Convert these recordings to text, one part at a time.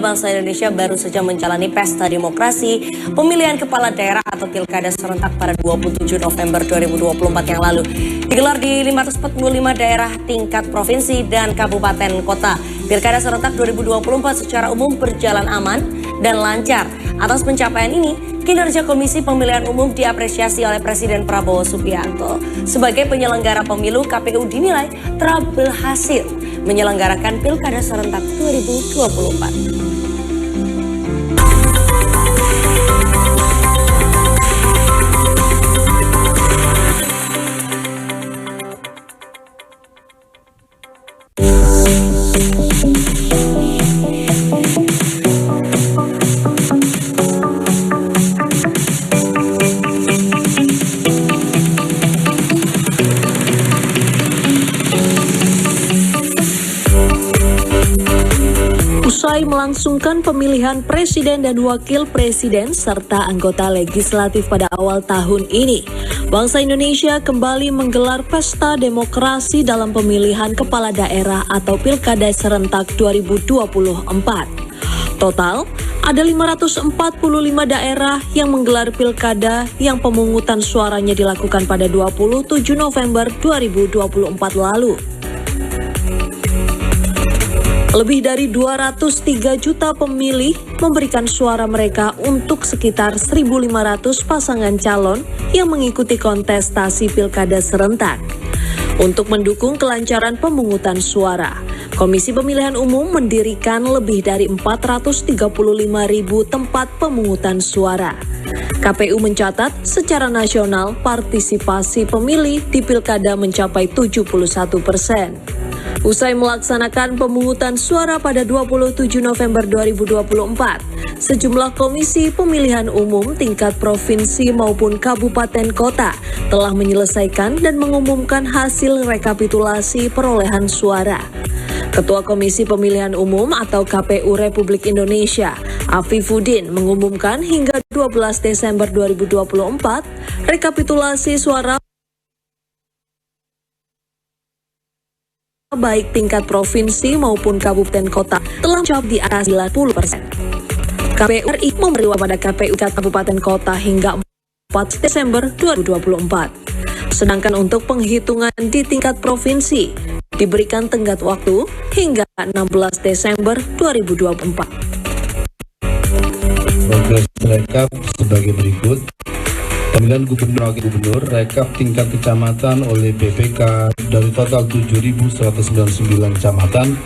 bangsa Indonesia baru saja menjalani pesta demokrasi pemilihan kepala daerah atau pilkada serentak pada 27 November 2024 yang lalu. Digelar di 545 daerah tingkat provinsi dan kabupaten kota. Pilkada serentak 2024 secara umum berjalan aman dan lancar. Atas pencapaian ini, kinerja Komisi Pemilihan Umum diapresiasi oleh Presiden Prabowo Subianto. Sebagai penyelenggara pemilu, KPU dinilai telah berhasil menyelenggarakan Pilkada serentak 2024. Usai melangsungkan pemilihan presiden dan wakil presiden serta anggota legislatif pada awal tahun ini, bangsa Indonesia kembali menggelar pesta demokrasi dalam pemilihan kepala daerah atau Pilkada serentak 2024. Total, ada 545 daerah yang menggelar pilkada yang pemungutan suaranya dilakukan pada 27 November 2024 lalu. Lebih dari 203 juta pemilih memberikan suara mereka untuk sekitar 1.500 pasangan calon yang mengikuti kontestasi pilkada serentak. Untuk mendukung kelancaran pemungutan suara, Komisi Pemilihan Umum mendirikan lebih dari 435.000 tempat pemungutan suara. KPU mencatat secara nasional partisipasi pemilih di pilkada mencapai 71%. Usai melaksanakan pemungutan suara pada 27 November 2024, sejumlah komisi pemilihan umum tingkat provinsi maupun kabupaten kota telah menyelesaikan dan mengumumkan hasil rekapitulasi perolehan suara. Ketua Komisi Pemilihan Umum atau KPU Republik Indonesia, Afifuddin, mengumumkan hingga 12 Desember 2024, rekapitulasi suara baik tingkat provinsi maupun kabupaten kota telah mencapai di atas 90%. KPU RI memberi pada KPU kabupaten kota hingga 4 Desember 2024. Sedangkan untuk penghitungan di tingkat provinsi diberikan tenggat waktu hingga 16 Desember 2024. Progres rekap sebagai berikut. Pemilihan gubernur dan wakil gubernur rekap tingkat kecamatan oleh BPK dari total 7.199 kecamatan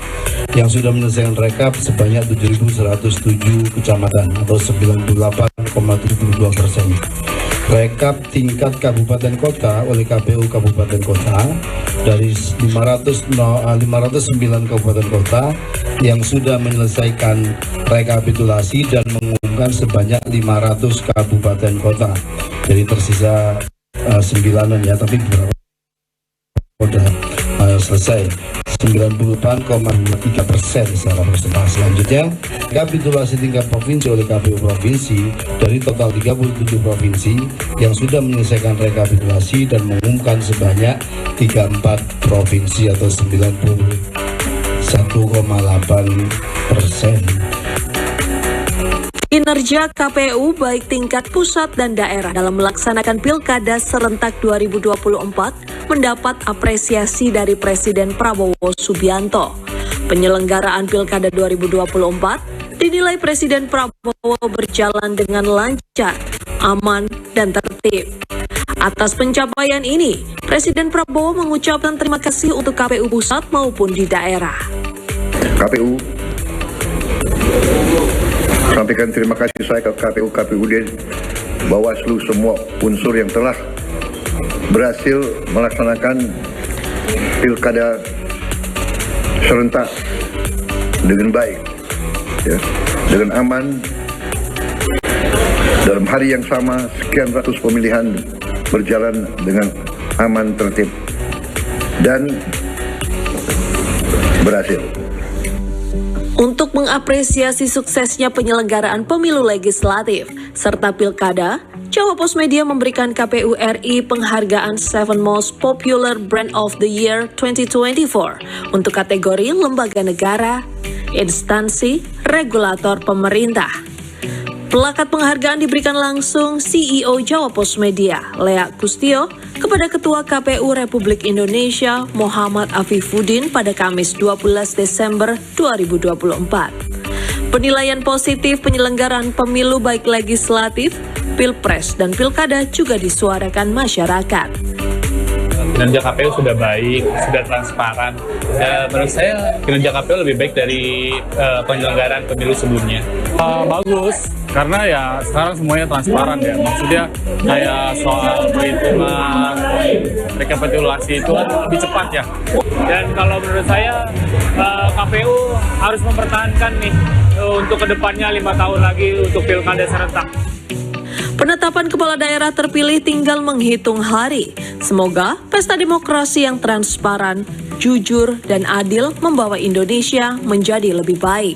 yang sudah menyelesaikan rekap sebanyak 7.107 kecamatan atau 98,72%. Rekap tingkat kabupaten kota oleh KPU kabupaten kota dari 509 kabupaten kota yang sudah menyelesaikan rekapitulasi dan mengumumkan sebanyak 500 kabupaten kota. Jadi tersisa 9 ya, tapi beberapa sudah selesai. 98,3% secara persentase. Selanjutnya, rekapitulasi tingkat provinsi oleh KPU provinsi dari total 37 provinsi yang sudah menyelesaikan rekapitulasi dan mengumumkan sebanyak 34 provinsi atau 91,8%. Kinerja KPU baik tingkat pusat dan daerah dalam melaksanakan Pilkada serentak 2024 mendapat apresiasi dari Presiden Prabowo Subianto. Penyelenggaraan Pilkada 2024 dinilai Presiden Prabowo berjalan dengan lancar, aman, dan tertib. Atas pencapaian ini, Presiden Prabowo mengucapkan terima kasih untuk KPU pusat maupun di daerah. KPU sampaikan terima kasih saya ke KPU, KPUD, Bawaslu, semua unsur yang telah berhasil melaksanakan pilkada serentak dengan baik, ya, dengan aman. Dalam hari yang sama, sekian ratus pemilihan berjalan dengan aman, tertib, dan berhasil. Untuk mengapresiasi suksesnya penyelenggaraan pemilu legislatif serta pilkada, Jawa Pos Media memberikan KPU RI penghargaan 7 Most Popular Brand of the Year 2024 untuk kategori lembaga negara, instansi, regulator pemerintah. Plakat penghargaan diberikan langsung CEO Jawa Pos Media, Lea Kustio, kepada Ketua KPU Republik Indonesia Muhammad Afifuddin pada Kamis 12 Desember 2024. Penilaian positif penyelenggaraan pemilu baik legislatif, pilpres, dan pilkada juga disuarakan masyarakat. Kinerja KPU sudah baik, sudah transparan. Menurut saya kinerja KPU lebih baik dari penyelenggaraan pemilu sebelumnya. Bagus, karena ya sekarang semuanya transparan ya. Maksudnya kayak soal perhitungan, rekapitulasi itu lebih cepat ya. Dan kalau menurut saya KPU harus mempertahankan nih untuk kedepannya 5 tahun lagi untuk pilkada serentak. Penetapan kepala daerah terpilih tinggal menghitung hari. Semoga pesta demokrasi yang transparan, jujur, dan adil membawa Indonesia menjadi lebih baik.